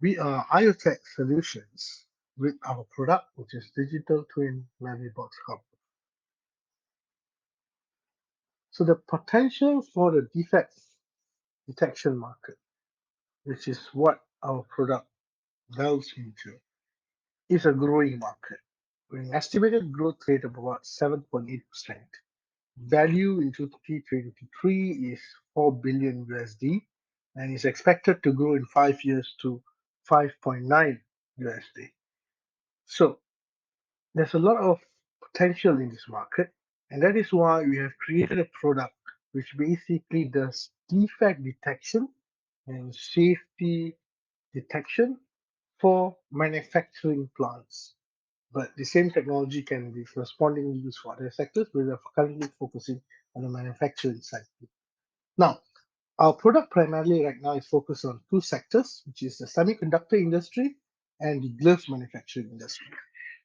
We are Iotech Solutions with our product, which is Digital Twin Memory Box Hub. So the potential for the defect detection market, which is what our product delves into, is a growing market with an estimated growth rate of about 7.8%. Value in 2023 is 4 billion USD and is expected to grow in 5 years to 5.9 USD. So there's a lot of potential in this market, and that is why we have created a product which basically does defect detection and safety detection for manufacturing plants. But the same technology can be correspondingly used for other sectors, but we're currently focusing on the manufacturing side. Now, our product primarily right now is focused on two sectors, which is the semiconductor industry and the glove manufacturing industry.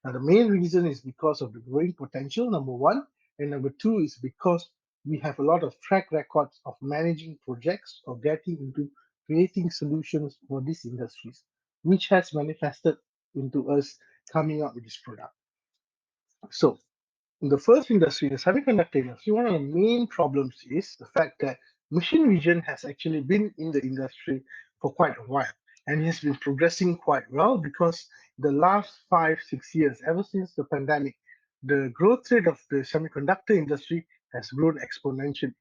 Now, the main reason is because of the growing potential, number one, and number two is because we have a lot of track records of managing projects or getting into creating solutions for these industries, which has manifested into us coming up with this product. So, in the first industry, the semiconductor industry, one of the main problems is the fact that machine vision has actually been in the industry for quite a while and has been progressing quite well because the last 5, 6 years, ever since the pandemic, the growth rate of the semiconductor industry has grown exponentially,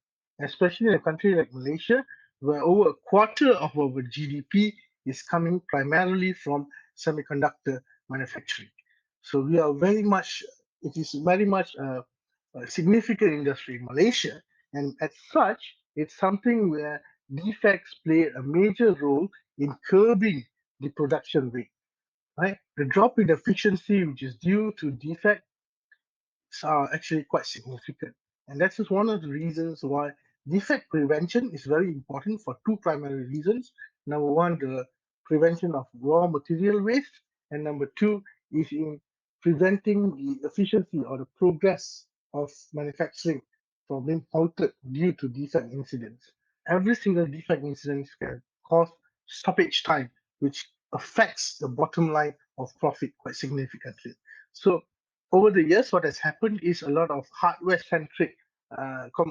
especially in a country like Malaysia, where over a quarter of our GDP is coming primarily from semiconductor manufacturing. So we are very much it is very much a significant industry in Malaysia, and as such, it's something where defects play a major role in curbing the production rate. Right, the drop in efficiency, which is due to defect, are actually quite significant. And that's just one of the reasons why defect prevention is very important for two primary reasons. Number one, the prevention of raw material waste, and number two is in preventing the efficiency or the progress of manufacturing from being halted due to defect incidents. Every single defect incident can cause stoppage time, which affects the bottom line of profit quite significantly. So over the years, what has happened is a lot of hardware-centric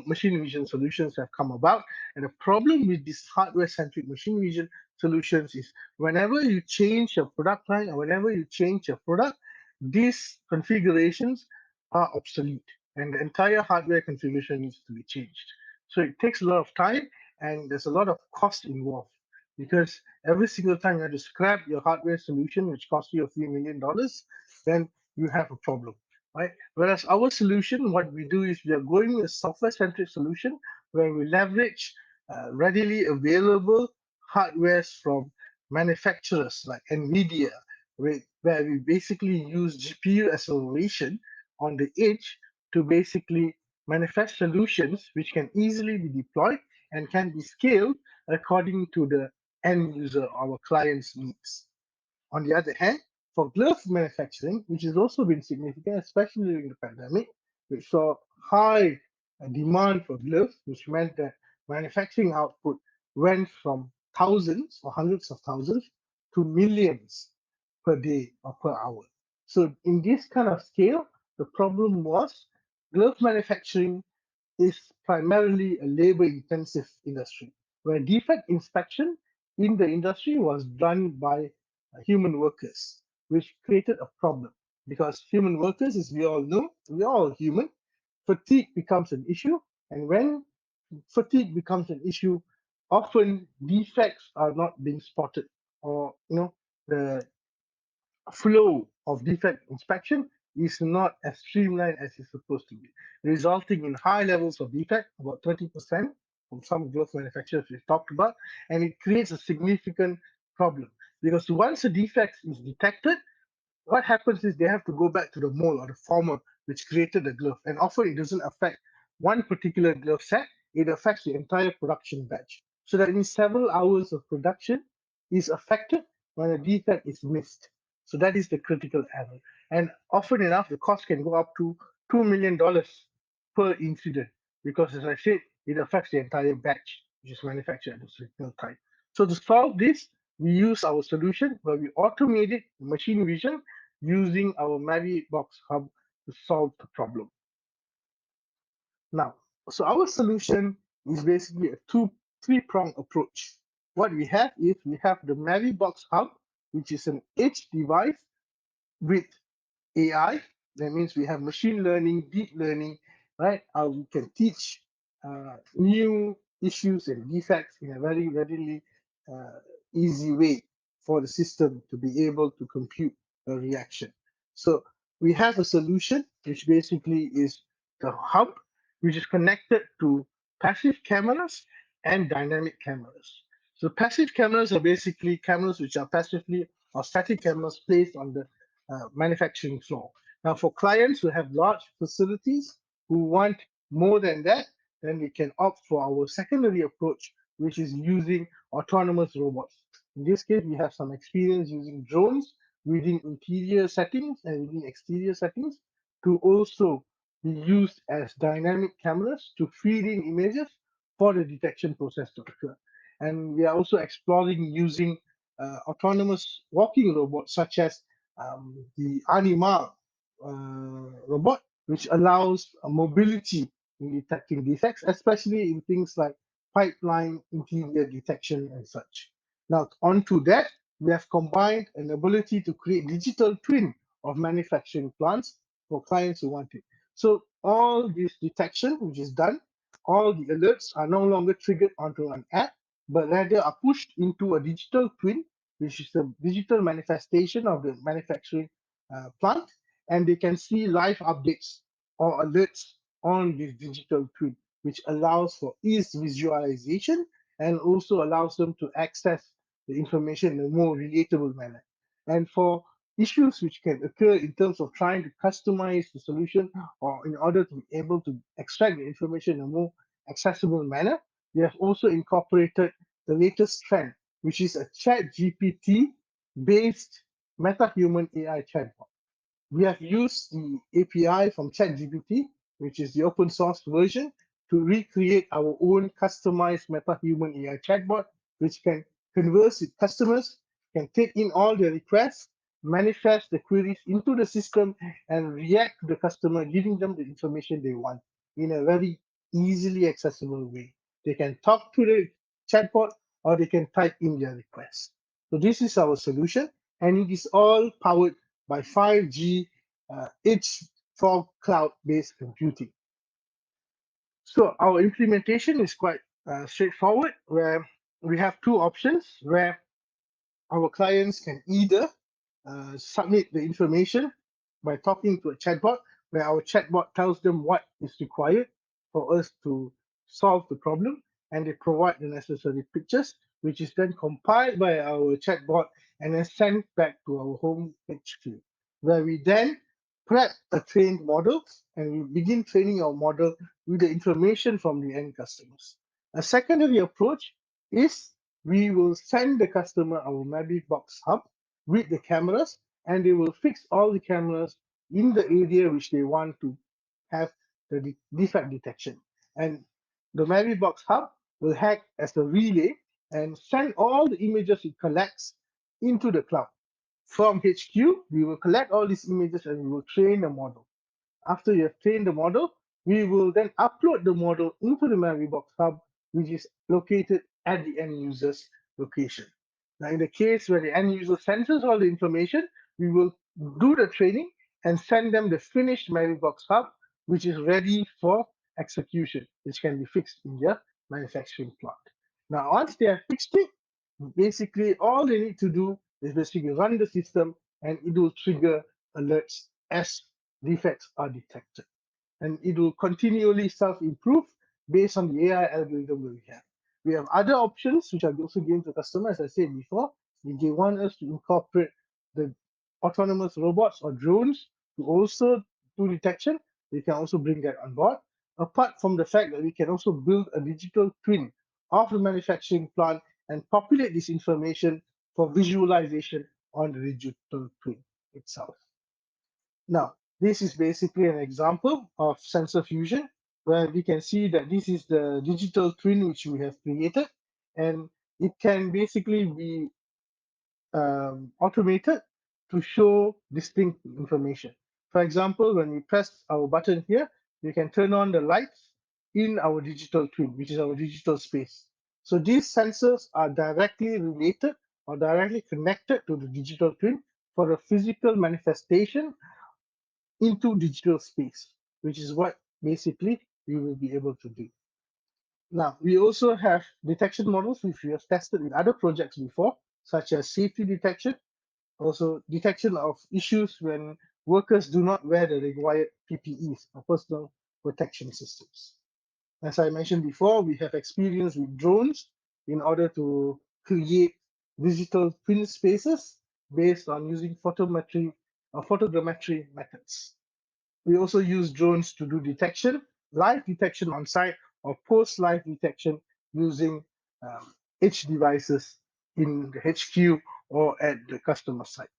machine vision solutions have come about. And the problem with these hardware-centric machine vision solutions is whenever you change your product line or whenever you change your product, these configurations are obsolete and the entire hardware configuration needs to be changed. So it takes a lot of time and there's a lot of cost involved because every single time you have to scrap your hardware solution, which costs you a few $1 million, then you have a problem, right? Whereas our solution, what we do is we are going with a software-centric solution where we leverage readily available hardwares from manufacturers like NVIDIA, where we basically use GPU acceleration on the edge to basically manifest solutions which can easily be deployed and can be scaled according to the end user, our client's needs. On the other hand, for glove manufacturing, which has also been significant, especially during the pandemic, which saw high demand for gloves, which meant that manufacturing output went from thousands or hundreds of thousands to millions per day or per hour. So in this kind of scale, the problem was glove manufacturing is primarily a labor-intensive industry, where defect inspection in the industry was done by human workers, which created a problem because human workers, as we all know, we are all human. Fatigue becomes an issue, and when fatigue becomes an issue, often defects are not being spotted, or the flow of defect inspection is not as streamlined as it's supposed to be, resulting in high levels of defect, about 30% from some glove manufacturers we've talked about, and it creates a significant problem because once a defect is detected, what happens is they have to go back to the mold or the former which created the glove, and often it doesn't affect one particular glove set, it affects the entire production batch. So that means several hours of production is affected when a defect is missed. So that is the critical error. And often enough, the cost can go up to $2 million per incident because, as I said, it affects the entire batch which is manufactured at a single time. So to solve this, we use our solution where we automated machine vision using our Box Hub to solve the problem. Now, so our solution is basically a three-prong approach. What we have is we have the Box Hub, which is an edge device with AI. That means we have machine learning, deep learning, right? We can teach new issues and defects in a very readily uh, easy way for the system to be able to compute a reaction. So we have a solution which basically is the hub, which is connected to passive cameras and dynamic cameras. So passive cameras are basically cameras which are passively or static cameras placed on the manufacturing floor. Now, for clients who have large facilities who want more than that, then we can opt for our secondary approach, which is using autonomous robots. In this case, we have some experience using drones within interior settings and within exterior settings to also be used as dynamic cameras to feed in images for the detection process to occur. And we are also exploring using autonomous walking robots such as the Anima robot, which allows mobility in detecting defects, especially in things like pipeline interior detection and such. Now, onto that, we have combined an ability to create digital twin of manufacturing plants for clients who want it. So all this detection, which is done, all the alerts are no longer triggered onto an app, but rather are pushed into a digital twin, which is the digital manifestation of the manufacturing plant, and they can see live updates or alerts on this digital twin, which allows for ease visualization and also allows them to access the information in a more relatable manner. And for issues which can occur in terms of trying to customize the solution or in order to be able to extract the information in a more accessible manner, we have also incorporated the latest trend, which is a chat GPT based meta-human AI chatbot. We have used the API from ChatGPT, which is the open source version, to recreate our own customized meta-human AI chatbot, which can converse with customers, can take in all their requests, manifest the queries into the system, and react to the customer, giving them the information they want in a very easily accessible way. They can talk to the chatbot or they can type in their request. So this is our solution, and it is all powered by 5G edge for cloud-based computing. So our implementation is quite straightforward, where we have two options where our clients can either submit the information by talking to a chatbot, where our chatbot tells them what is required for us to solve the problem, and they provide the necessary pictures, which is then compiled by our chatbot and then sent back to our home HQ, where we then prep a trained model and we begin training our model with the information from the end customers. A secondary approach is we will send the customer our Box Hub with the cameras, and they will fix all the cameras in the area which they want to have the defect detection. And the Box Hub will act as a relay and send all the images it collects into the cloud. From HQ, we will collect all these images and we will train a model. After you have trained the model, we will then upload the model into the Box Hub, which is located at the end user's location. Now, in the case where the end user sends us all the information, we will do the training and send them the finished Box Hub, which is ready for execution, which can be fixed in their manufacturing plant. Now, once they have fixed it, basically all they need to do is basically run the system and it will trigger alerts as defects are detected. And it will continually self-improve based on the AI algorithm that we have. We have other options which are also given to customers, as I said before. If they want us to incorporate the autonomous robots or drones to also do detection, they can also bring that on board. Apart from the fact that we can also build a digital twin of the manufacturing plant and populate this information for visualization on the digital twin itself. Now, this is basically an example of sensor fusion where we can see that this is the digital twin which we have created, and it can basically be automated to show distinct information. For example, when we press our button here, you can turn on the lights in our digital twin, which is our digital space. So these sensors are directly related or directly connected to the digital twin for a physical manifestation into digital space, which is what basically we will be able to do. Now, we also have detection models which we have tested in other projects before, such as safety detection, also detection of issues when workers do not wear the required PPEs or personal protection systems. As I mentioned before, we have experience with drones in order to create digital twin spaces based on using photometry or photogrammetry methods. We also use drones to do detection, live detection on site, or post live detection using edge devices in the HQ or at the customer site.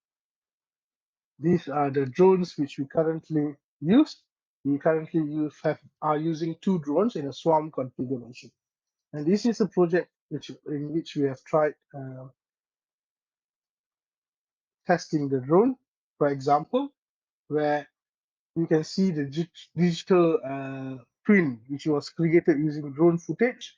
These are the drones which we currently use. We currently are using 2 drones in a swarm configuration. And this is a project in which we have tried testing the drone, for example, where you can see the digital twin, which was created using drone footage,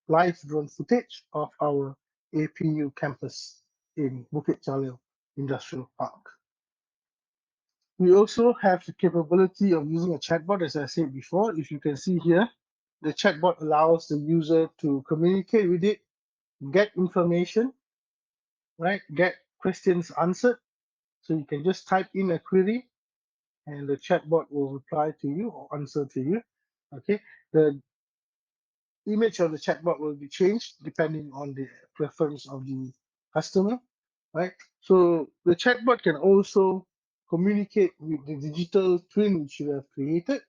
live drone footage of our APU campus in Bukit Jalil Industrial Park. We also have the capability of using a chatbot, as I said before. If you can see here, the chatbot allows the user to communicate with it, get information, right? Get questions answered. So you can just type in a query and the chatbot will reply to you or answer to you. Okay. The image of the chatbot will be changed depending on the preference of the customer, right? So the chatbot can also communicate with the digital twin which you have created,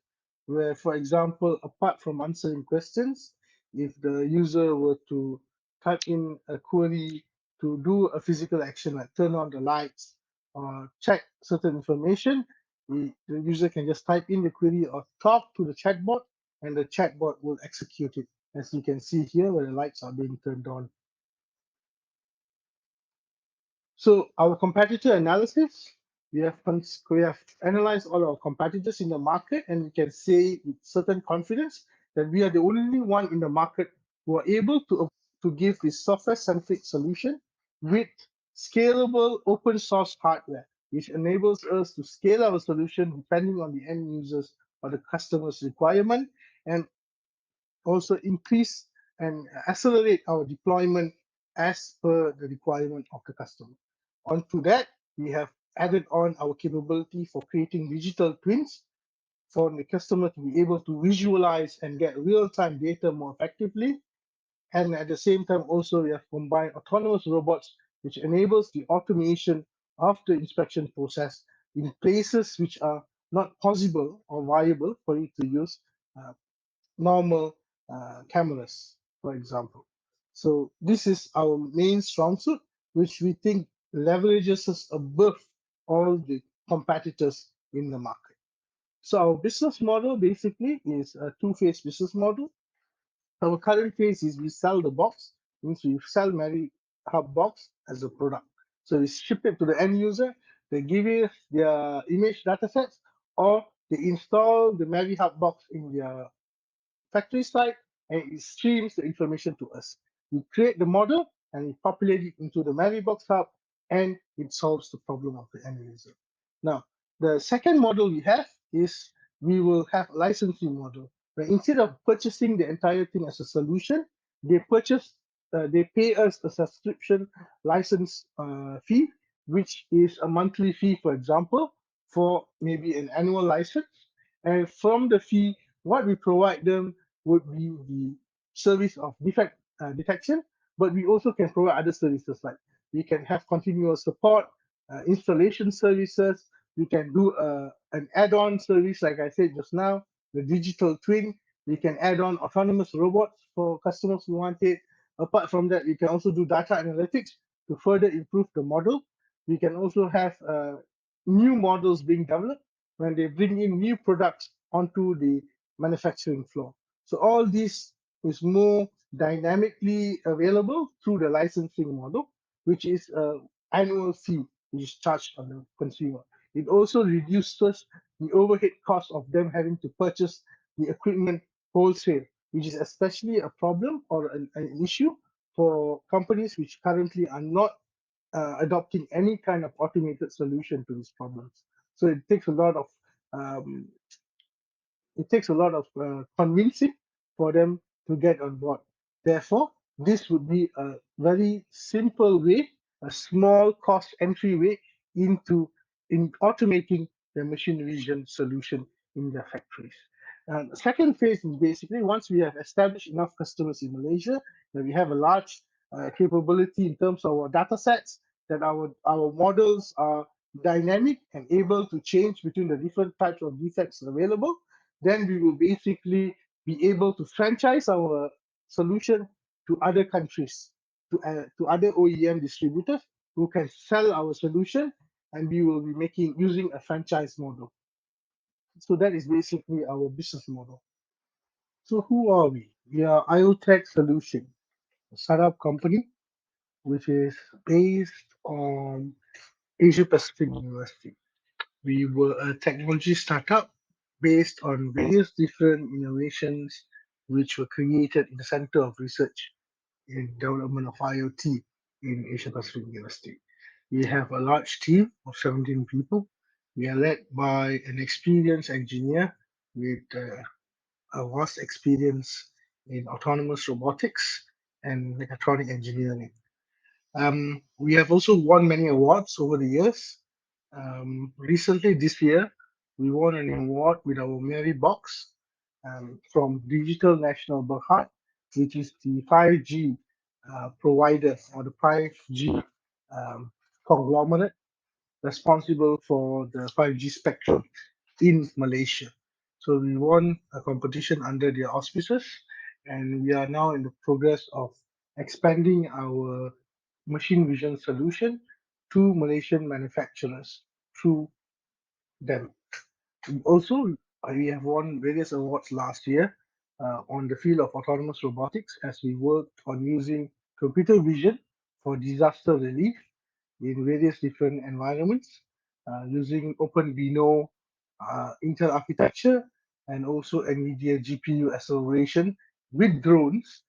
where, for example, apart from answering questions, if the user were to type in a query to do a physical action like turn on the lights or check certain information, the user can just type in the query or talk to the chatbot, and the chatbot will execute it, as you can see here where the lights are being turned on. So our competitor analysis, we have analyzed all our competitors in the market, and we can say with certain confidence that we are the only one in the market who are able to give this software-centric solution with scalable open source hardware, which enables us to scale our solution depending on the end users or the customer's requirement, and also increase and accelerate our deployment as per the requirement of the customer. Onto that, we have added on our capability for creating digital twins for the customer to be able to visualize and get real-time data more effectively. And at the same time, also we have combined autonomous robots, which enables the automation of the inspection process in places which are not possible or viable for you to use uh, normal cameras, for example. So this is our main strong suit, which we think leverages us above all the competitors in the market. So our business model basically is a two-phase business model. Our current phase is we sell the box, means we sell Mary Hub box as a product. So we ship it to the end user, they give us their image datasets, or they install the Mary Hub box in their factory site, and it streams the information to us. We create the model and we populate it into the Mavibox Hub, and it solves the problem of the end user. Now, the second model we have is we will have a licensing model, where instead of purchasing the entire thing as a solution, they pay us a subscription license fee, which is a monthly fee, for example, for maybe an annual license. And from the fee, what we provide them would be the service of defect detection, but we also can provide other services like we can have continuous support, installation services. We can do an add-on service, like I said just now, the digital twin. We can add on autonomous robots for customers who want it. Apart from that, we can also do data analytics to further improve the model. We can also have new models being developed when they bring in new products onto the manufacturing floor. So all this is more dynamically available through the licensing model, which is annual fee which is charged on the consumer. It also reduces the overhead cost of them having to purchase the equipment wholesale, which is especially a problem or an issue for companies which currently are not adopting any kind of automated solution to these problems. So um, it takes a lot of convincing for them to get on board. Therefore, this would be a very simple way, a small cost entry way into in automating the machine vision solution in their factories. The second phase is basically once we have established enough customers in Malaysia, that we have a large capability in terms of our data sets, that our models are dynamic and able to change between the different types of defects available, then we will basically be able to franchise our solution to other countries, to other OEM distributors who can sell our solution, and we will be making using a franchise model. So that is basically our business model. So who are we? We are Iotech Solutions, a startup company which is based on Asia Pacific University. We were a technology startup based on various different innovations which were created in the Center of Research in Development of IoT in Asia Pacific University. We have a large team of 17 people. We are led by an experienced engineer with a vast experience in autonomous robotics and mechatronic engineering. We have also won many awards over the years. Recently, this year, we won an award with our Mary Box from Digital National Berhad, which is the 5G provider or the 5G um, conglomerate responsible for the 5G spectrum in Malaysia. So we won a competition under their auspices, and we are now in the progress of expanding our machine vision solution to Malaysian manufacturers through them. Also, we have won various awards last year on the field of autonomous robotics as we worked on using computer vision for disaster relief in various different environments using OpenVINO Intel architecture and also NVIDIA GPU acceleration with drones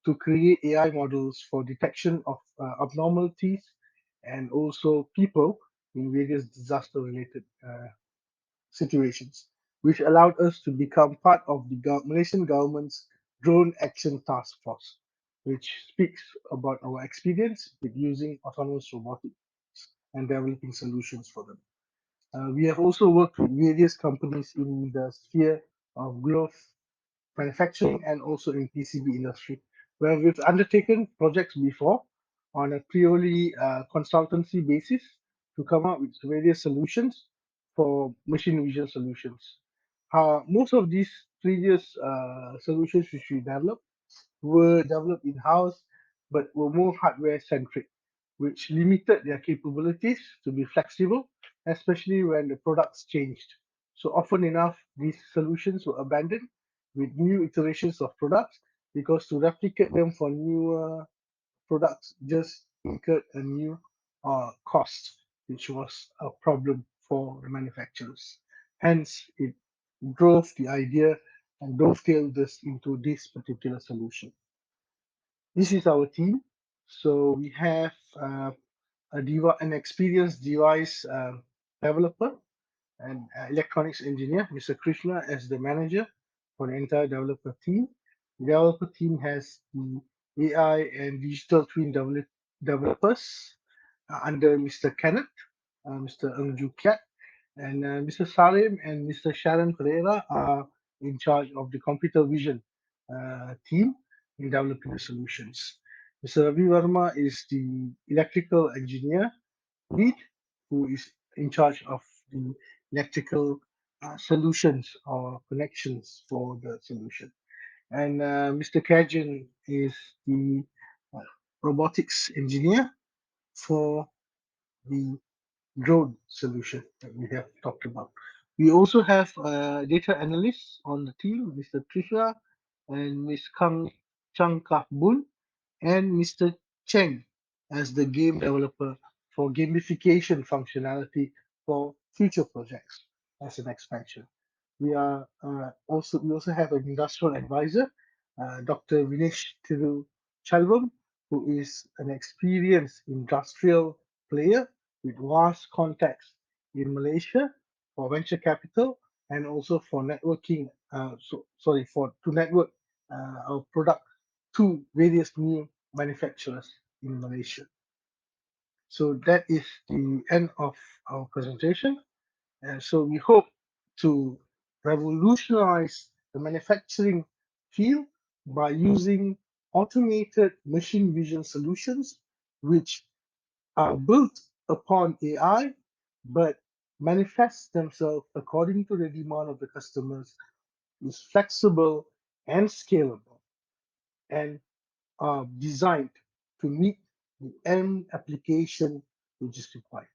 to create AI models for detection of abnormalities and also people in various disaster related situations, which allowed us to become part of the Malaysian government's Drone Action Task Force, which speaks about our experience with using autonomous robotics and developing solutions for them. We have also worked with various companies in the sphere of growth manufacturing and also in PCB industry, where we've undertaken projects before on a purely consultancy basis to come up with various solutions for machine vision solutions. Most of these previous solutions which we developed were developed in-house, but were more hardware-centric, which limited their capabilities to be flexible, especially when the products changed. So often enough, these solutions were abandoned with new iterations of products because to replicate them for newer products just incurred a new cost, which was a problem for the manufacturers. Hence, it drove the idea and dovetailed this into this particular solution. This is our team. So we have an experienced device developer and electronics engineer, Mr. Krishna, as the manager for the entire developer team. The developer team has the AI and digital twin developers under Mr. Kenneth, Mr. Ng Ju Kiat, and Mr. Salim and Mr. Sharon Pereira are in charge of the computer vision team in developing the solutions. Mr. Ravi Verma is the electrical engineer lead who is in charge of the electrical solutions or connections for the solution. And Mr. Kajan is the uh, robotics engineer for the drone solution that we have talked about. We also have data analysts on the team, Mr. Trisha and Ms. Chang Kah Boon, and Mr. Cheng as the game developer for gamification functionality for future projects as an expansion. We also have an industrial advisor, Dr. Vinesh Thiru Chalvam, who is an experienced industrial player with vast contacts in Malaysia for venture capital and also for networking. For to network our product to various new manufacturers in Malaysia. So that is the end of our presentation. And so we hope to revolutionize the manufacturing field by using automated machine vision solutions, which are built upon AI, but manifest themselves according to the demand of the customers, is flexible and scalable, and are designed to meet the end application which is required.